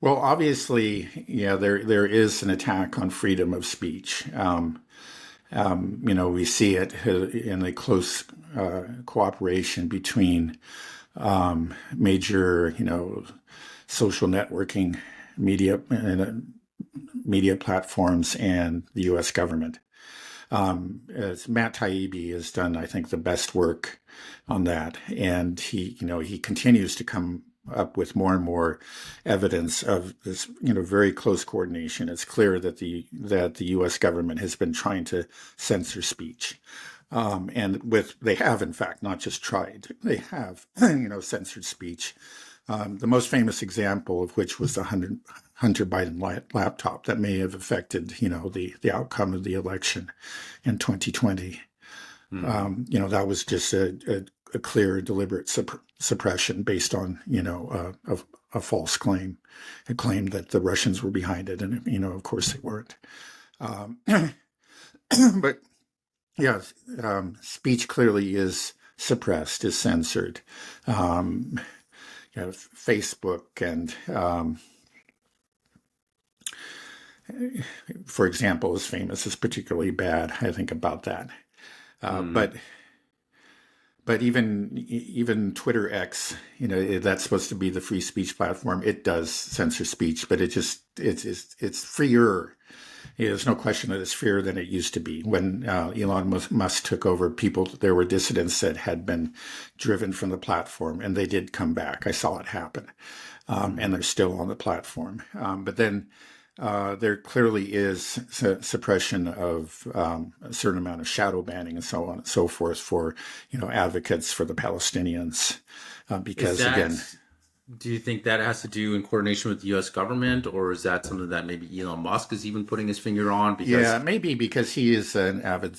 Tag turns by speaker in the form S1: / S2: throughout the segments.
S1: Well, obviously, yeah, there is an attack on freedom of speech. We see it in a close cooperation between major, social networking media platforms and the U.S. government. As Matt Taibbi has done, I think, the best work on that, and he continues to come up with more and more evidence of this, very close coordination. It's clear that the U.S. government has been trying to censor speech, they have, in fact, not just tried, they have, censored speech. The most famous example of which was the Hunter Biden laptop that may have affected, the outcome of the election in 2020. That was just a clear, deliberate suppression based on, a false claim, a claim that the Russians were behind it, and of course they weren't. But yeah, speech clearly is suppressed, is censored. Facebook and, for example, is famous, is particularly bad. I think about that. But even Twitter X, that's supposed to be the free speech platform. It does censor speech, but it's freer. There's no question that it's freer than it used to be. When Elon Musk took over, there were dissidents that had been driven from the platform, and they did come back. I saw it happen, and they're still on the platform. But then there clearly is suppression of a certain amount of shadow banning and so on and so forth for, advocates for the Palestinians, because again.
S2: Do you think that has to do in coordination with the U.S. government, or is that something that maybe Elon Musk is even putting his finger on?
S1: Yeah, maybe because he is an avid,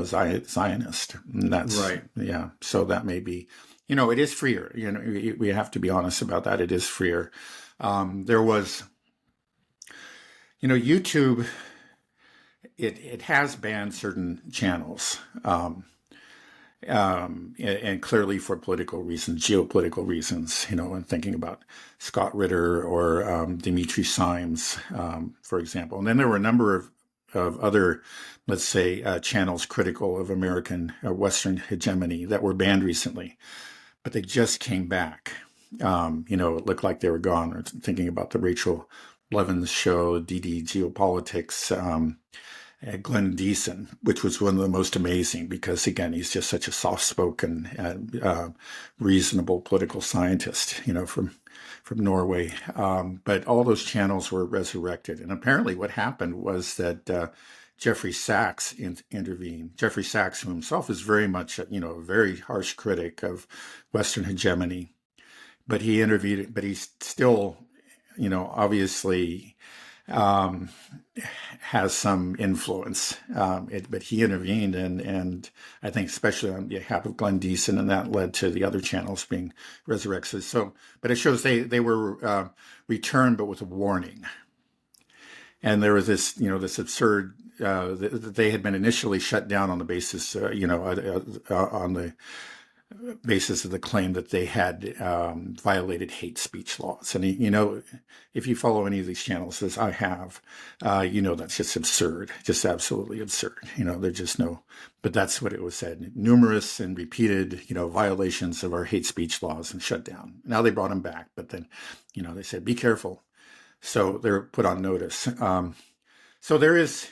S1: Zionist. And that's right. Yeah, so that may be, it is freer. We have to be honest about that. It is freer. There was, YouTube. It has banned certain channels. And clearly for political reasons, geopolitical reasons, and thinking about Scott Ritter or Dimitri Simes, for example. And then there were a number of other, let's say, channels critical of American Western hegemony that were banned recently, but they just came back. It looked like they were gone. Or thinking about the Rachel Levin's show, DD Geopolitics, Glenn Deason, which was one of the most amazing because, again, he's just such a soft-spoken and reasonable political scientist, from Norway. But all those channels were resurrected. And apparently what happened was that Jeffrey Sachs intervened. Jeffrey Sachs, who himself is very much, a very harsh critic of Western hegemony. But he intervened, but he's still, obviously has some influence, but he intervened, and I think especially on behalf of Glenn Deason, and that led to the other channels being resurrected. So, but it shows they were returned, but with a warning. And there was this, this absurd. They had been initially shut down on the basis, on the basis of the claim that they had violated hate speech laws. And, if you follow any of these channels, as I have, that's just absurd, just absolutely absurd. They're just but that's what it was said. Numerous and repeated, violations of our hate speech laws and shut down. Now they brought them back, but then, they said, be careful. So they're put on notice. So there is,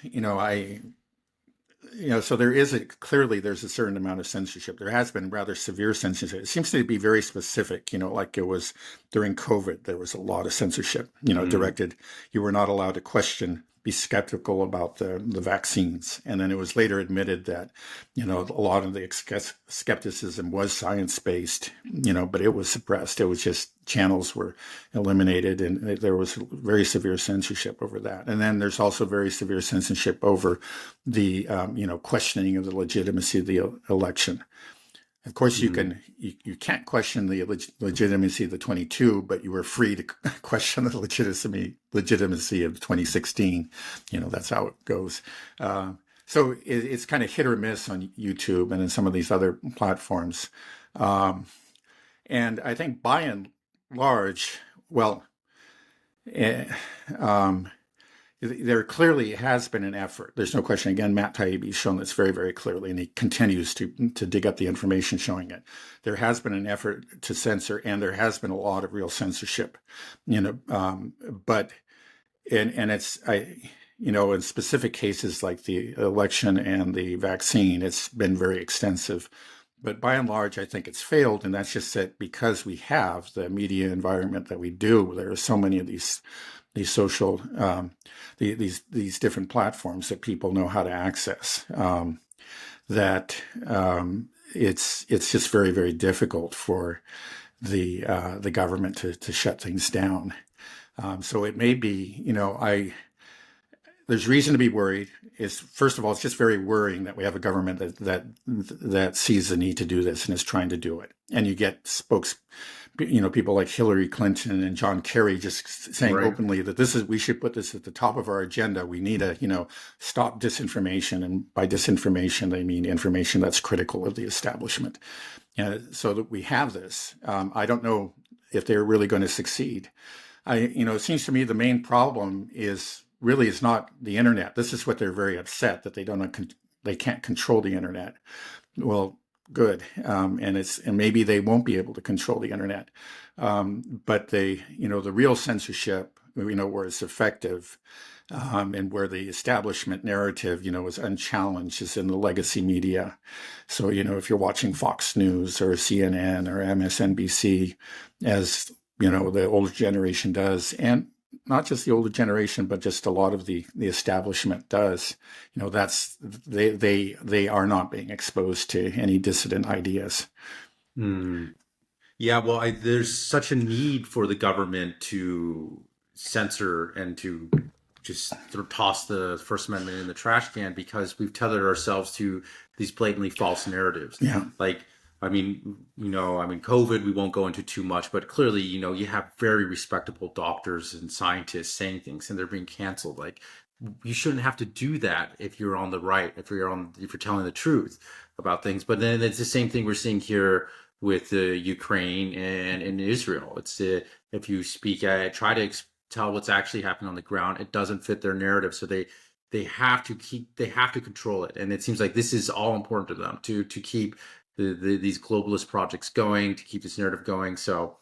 S1: so there is clearly there's a certain amount of censorship. There has been rather severe censorship. It seems to be very specific, like it was during COVID, there was a lot of censorship, directed. You were not allowed to question, be skeptical about the vaccines. And then it was later admitted that, a lot of the skepticism was science-based, but it was suppressed. It was just channels were eliminated, and there was very severe censorship over that. And then there's also very severe censorship over the, questioning of the legitimacy of the election. Of course, you can't question the legitimacy of the 22, but you were free to question the legitimacy of 2016. That's how it goes. So it's kind of hit or miss on YouTube and in some of these other platforms. And I think by and large, well, eh, um, there clearly has been an effort. There's no question. Again, Matt Taibbi's shown this very, very clearly, and he continues to dig up the information showing it. There has been an effort to censor, and there has been a lot of real censorship. But and it's in specific cases like the election and the vaccine, it's been very extensive. But by and large, I think it's failed, and that's just that because we have the media environment that we do, there are so many of these social these different platforms that people know how to access, that it's just very, very difficult for the government to shut things down. So it may be, there's reason to be worried. Is first of all, it's just very worrying that we have a government that sees the need to do this and is trying to do it. And you get people like Hillary Clinton and John Kerry just saying openly that we should put this at the top of our agenda. We need to, stop disinformation. And by disinformation, they mean information that's critical of the establishment. So that we have this. I don't know if they're really going to succeed. It seems to me the main problem is not the internet. This is what they're very upset that they can't control the internet. Well, good, and maybe they won't be able to control the internet, but the real censorship, where it's effective, and where the establishment narrative, is unchallenged, is in the legacy media. So if you're watching Fox News or CNN or MSNBC, as the older generation does, and not just the older generation, but just a lot of the establishment does, that's they are not being exposed to any dissident ideas.
S2: Yeah, well, there's such a need for the government to censor and to just toss the First Amendment in the trash can, because we've tethered ourselves to these blatantly false narratives.
S1: Yeah.
S2: COVID, we won't go into too much, but clearly, you have very respectable doctors and scientists saying things and they're being canceled. Like, you shouldn't have to do that if you're on the right, if you're telling the truth about things. But then it's the same thing we're seeing here with Ukraine and in Israel. It's if you try to tell what's actually happening on the ground, it doesn't fit their narrative. So they have to control it. And it seems like this is all important to them to keep these globalist projects going, to keep this narrative going. So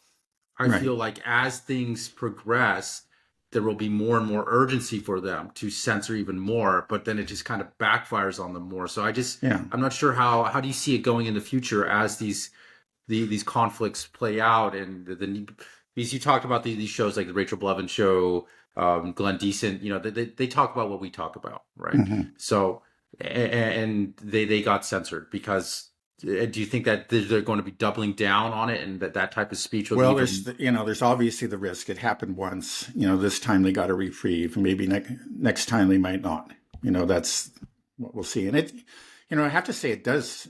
S2: I feel like as things progress, there will be more and more urgency for them to censor even more, but then it just kind of backfires on them more. So I'm not sure how do you see it going in the future as these conflicts play out, and because you talked about these shows like the Rachel Blevins show, Glenn Decent, they talk about what we talk about, right? Mm-hmm. So and they got censored because. Do you think that they're going to be doubling down on it, and that type of speech will
S1: there's obviously the risk. It happened once. This time they got a reprieve. Maybe next time they might not. That's what we'll see. And I have to say it does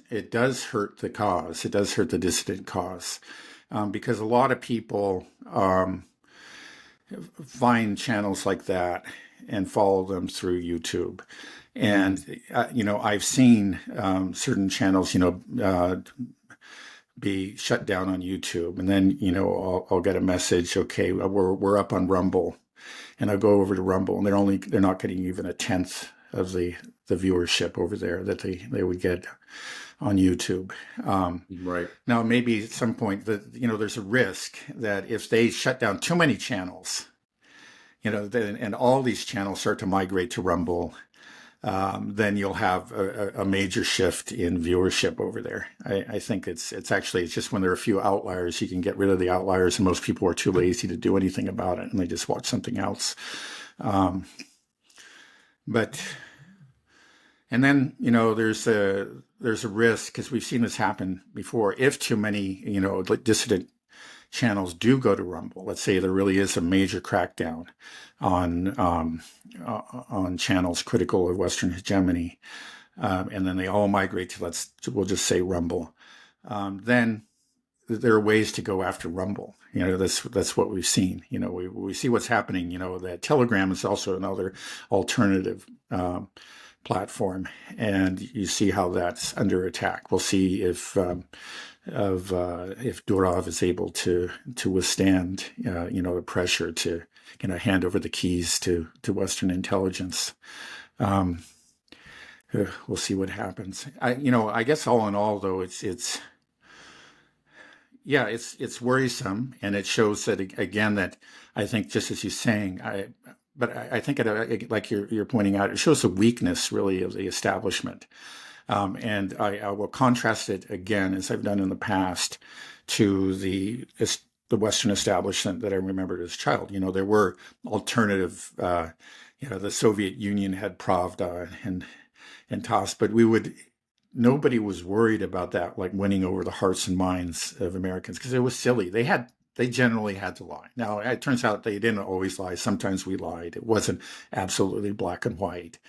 S1: hurt the cause. It does hurt the dissident cause, because a lot of people find channels like that and follow them through YouTube. And, I've seen certain channels, be shut down on YouTube. And then, I'll get a message, okay, we're up on Rumble. And I'll go over to Rumble, and they're not getting even a tenth of the viewership over there that they would get on YouTube.
S2: Right.
S1: Now, maybe at some point that, there's a risk that if they shut down too many channels, and all these channels start to migrate to Rumble, then you'll have a major shift in viewership over there. I think it's just when there are a few outliers, you can get rid of the outliers, and most people are too lazy to do anything about it, and they just watch something else. And then, there's a risk, because we've seen this happen before. If too many, dissident channels do go to Rumble, let's say there really is a major crackdown on channels critical of Western hegemony, and then they all migrate to we'll just say Rumble, then there are ways to go after Rumble. That's what we've seen. We see what's happening. That Telegram is also another alternative platform, and you see how that's under attack. We'll see if Durov is able to withstand the pressure to hand over the keys to Western intelligence. Um, we'll see what happens. I guess all in all, though, it's worrisome, and it shows that again that I think, just as you're saying, I think like you're pointing out, it shows the weakness really of the establishment. And I will contrast it again, as I've done in the past, to the Western establishment that I remembered as a child. There were alternative. The Soviet Union had Pravda and TASS, but nobody was worried about that, like winning over the hearts and minds of Americans, because it was silly. They generally had to lie. Now, it turns out they didn't always lie. Sometimes we lied. It wasn't absolutely black and white.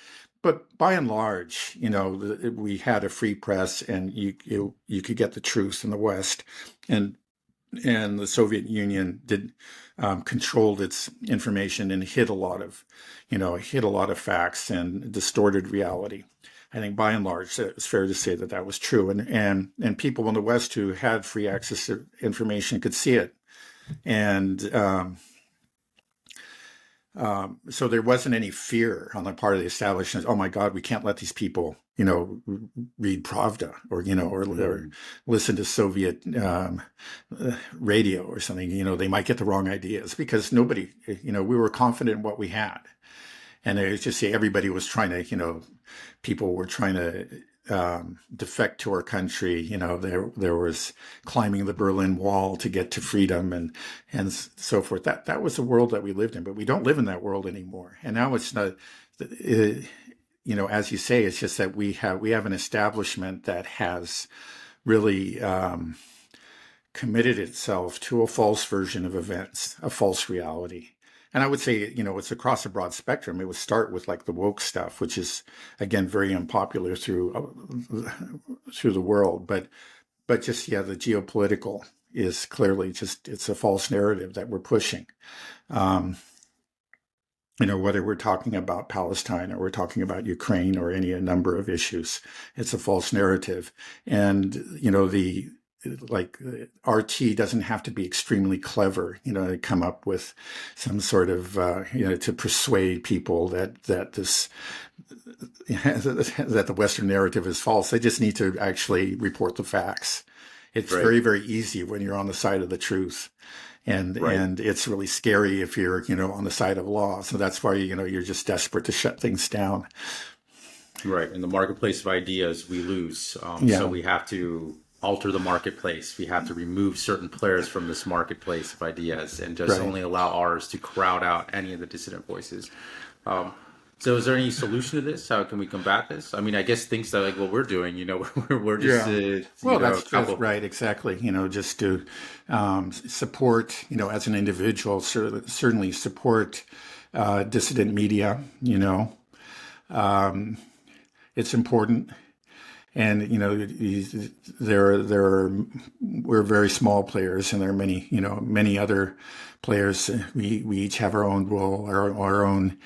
S1: But by and large, we had a free press, and you could get the truth in the West, and the Soviet Union controlled its information and hid a lot of facts and distorted reality. I think by and large, it's fair to say that was true, and people in the West who had free access to information could see it, and so there wasn't any fear on the part of the establishment. Oh my God, we can't let these people, read Pravda or listen to Soviet radio or something. They might get the wrong ideas, because nobody, we were confident in what we had. And it was just everybody was trying to, people were trying to defect to our country. There was climbing the Berlin Wall to get to freedom and so forth. That was the world that we lived in, but we don't live in that world anymore. And now it's not, as you say, it's just that we have an establishment that has really committed itself to a false version of events, a false reality. And I would say, it's across a broad spectrum. It would start with like the woke stuff, which is, again, very unpopular through the world. But just, the geopolitical is clearly it's a false narrative that we're pushing. Whether we're talking about Palestine or we're talking about Ukraine or a number of issues, it's a false narrative. And, RT doesn't have to be extremely clever, to come up with some sort of, to persuade people that the Western narrative is false. They just need to actually report the facts. It's right. Very, very easy when you're on the side of the truth. And it's really scary if you're, on the side of law. So that's why, you're just desperate to shut things down.
S2: Right. In the marketplace of ideas, we lose. So we have to alter the marketplace. We have to remove certain players from this marketplace of ideas and just only allow ours to crowd out any of the dissident voices. So is there any solution to this? How can we combat this? I mean, I guess things that like what we're doing, we're just...
S1: that's right, exactly. Just to support, as an individual, certainly support dissident media, it's important. And we're very small players, and there are many other players. We each have our own role, our own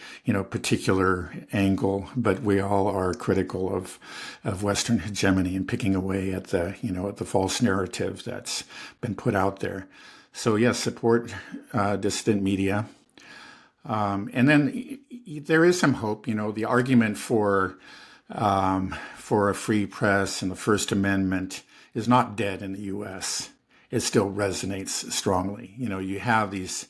S1: particular angle, but we all are critical of Western hegemony and picking away at the at the false narrative that's been put out there. So yes, support dissident media, and then there is some hope. The argument for a free press and the First Amendment is not dead in the U.S. It still resonates strongly. You have these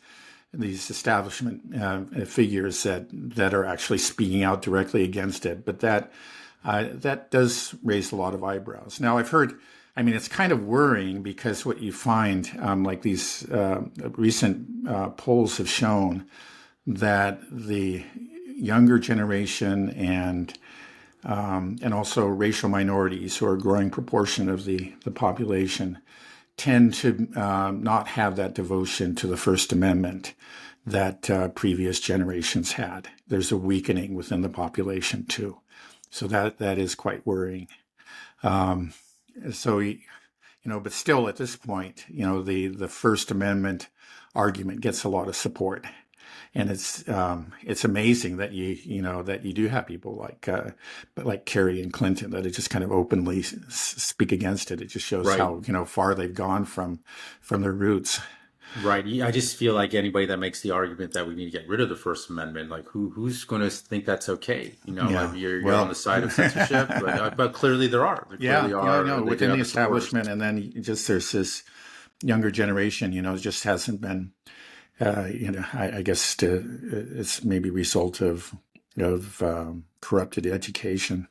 S1: establishment figures that are actually speaking out directly against it, but that does raise a lot of eyebrows. Now, I've heard. I mean, it's kind of worrying because what you find, like these recent polls have shown, that the younger generation and also racial minorities, who are a growing proportion of the population, tend to not have that devotion to the First Amendment that previous generations had. There's a weakening within the population too. So that is quite worrying. But still at this point, the First Amendment argument gets a lot of support. And it's amazing that you do have people like Kerry and Clinton that just kind of openly speak against it. It just shows how far they've gone from their roots.
S2: Right. I just feel like anybody that makes the argument that we need to get rid of the First Amendment, like who's going to think that's okay? Like
S1: Yeah.
S2: you're on the
S1: Well,
S2: side of censorship, but clearly there are. There
S1: yeah,
S2: clearly
S1: yeah,
S2: are.
S1: no,
S2: They do
S1: within the
S2: have the supporters.
S1: establishment, and then just there's this younger generation, just hasn't been, I guess it's maybe a result of corrupted education.